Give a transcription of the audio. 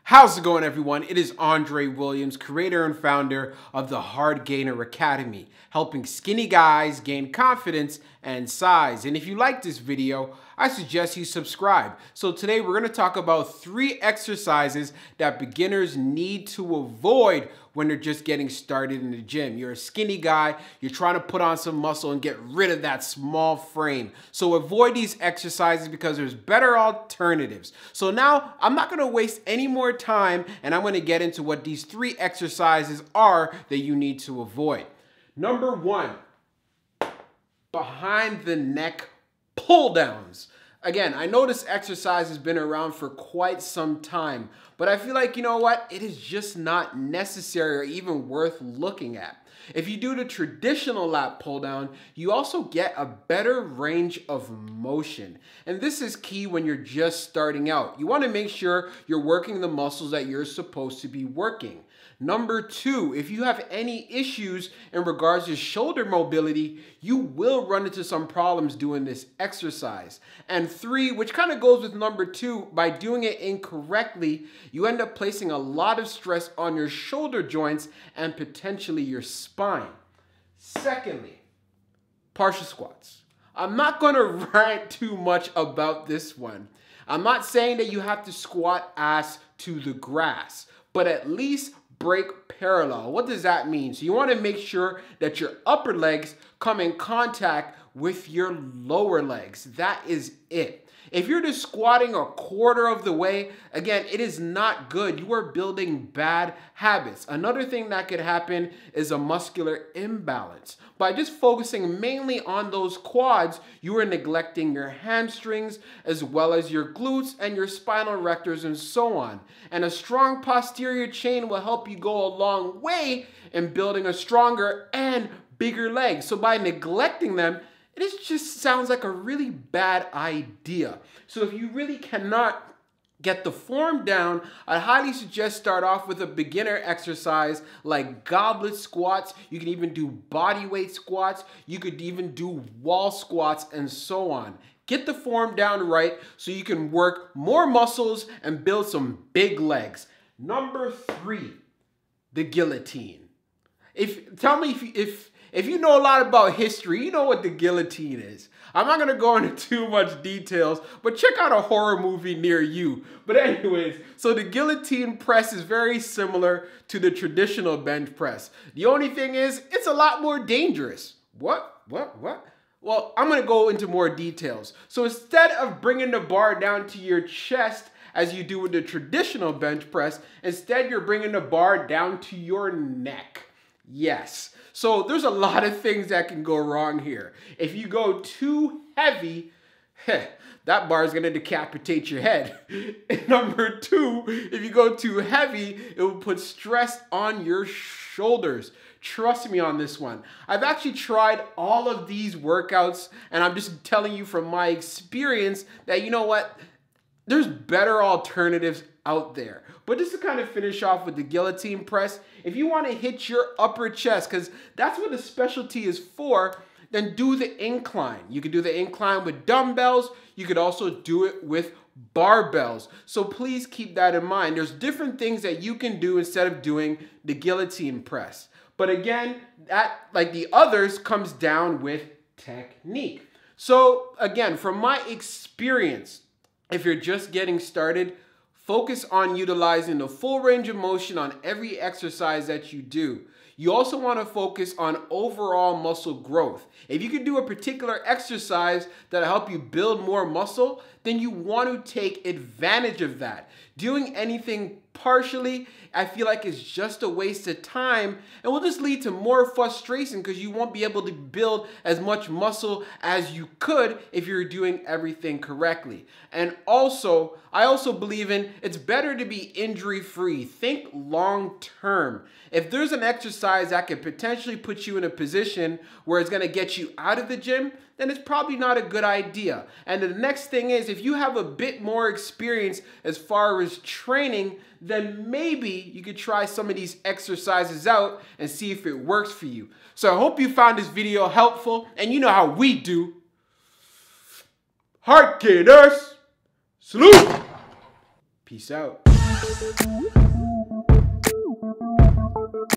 How's it going, everyone? It is Andre Williams, creator and founder of the Hardgainer Academy, helping skinny guys gain confidence and size. And if you like this video, I suggest you subscribe. So today we're going to talk about 3 exercises that beginners need to avoid when they're just getting started in the gym. You're a skinny guy, you're trying to put on some muscle and get rid of that small frame. So avoid these exercises because there's better alternatives. So now I'm not going to waste any more time and I'm going to get into what these 3 exercises are that you need to avoid. Number 1, behind the neck pull downs. Again, I know this exercise has been around for quite some time, but I feel like, you know what? It is just not necessary or even worth looking at. If you do the traditional lat pull down, you also get a better range of motion. And this is key when you're just starting out. You want to make sure you're working the muscles that you're supposed to be working. Number 2, if you have any issues in regards to shoulder mobility, you will run into some problems doing this exercise. And 3, which kind of goes with number 2, by doing it incorrectly, you end up placing a lot of stress on your shoulder joints and potentially your spine. Secondly, partial squats. I'm not going to rant too much about this one. I'm not saying that you have to squat ass to the grass, but at least break parallel. What does that mean? So you want to make sure that your upper legs come in contact with your lower legs. That is it. If you're just squatting a quarter of the way, again, it is not good. You are building bad habits. Another thing that could happen is a muscular imbalance. By just focusing mainly on those quads, you are neglecting your hamstrings as well as your glutes and your spinal erectors and so on. And a strong posterior chain will help you go a long way in building a stronger and bigger leg. So by neglecting them, it just sounds like a really bad idea. So if you really cannot get the form down, I highly suggest start off with a beginner exercise like goblet squats. You can even do body weight squats. You could even do wall squats and so on. Get the form down right so you can work more muscles and build some big legs. Number 3, the guillotine. Tell me if you know a lot about history, you know what the guillotine is. I'm not going to go into too much details, but check out a horror movie near you. But anyways, so the guillotine press is very similar to the traditional bench press. The only thing is, it's a lot more dangerous. What? Well, I'm going to go into more details. So instead of bringing the bar down to your chest as you do with the traditional bench press, instead you're bringing the bar down to your neck. Yes. So there's a lot of things that can go wrong here. If you go too heavy, that bar is going to decapitate your head. And number 2, if you go too heavy, it will put stress on your shoulders. Trust me on this one. I've actually tried all of these workouts, and I'm just telling you from my experience that, you know what, there's better alternatives out there. But just to kind of finish off with the guillotine press, if you want to hit your upper chest, because that's what the specialty is for, then do the incline. You could do the incline with dumbbells. You could also do it with barbells. So please keep that in mind. There's different things that you can do instead of doing the guillotine press. But again, that, like the others, comes down with technique. So again, from my experience, if you're just getting started, focus on utilizing the full range of motion on every exercise that you do. You also want to focus on overall muscle growth. If you can do a particular exercise that'll help you build more muscle, then you want to take advantage of that. Doing anything partially, I feel like it's just a waste of time and will just lead to more frustration because you won't be able to build as much muscle as you could if you're doing everything correctly. And also, I also believe in it's better to be injury-free. Think long-term. If there's an exercise that could potentially put you in a position where it's going to get you out of the gym, then it's probably not a good idea. And the next thing is, if you have a bit more experience as far as training, then maybe you could try some of these exercises out and see if it works for you. So I hope you found this video helpful, and you know how we do. Hardgainers! Salute! Peace out.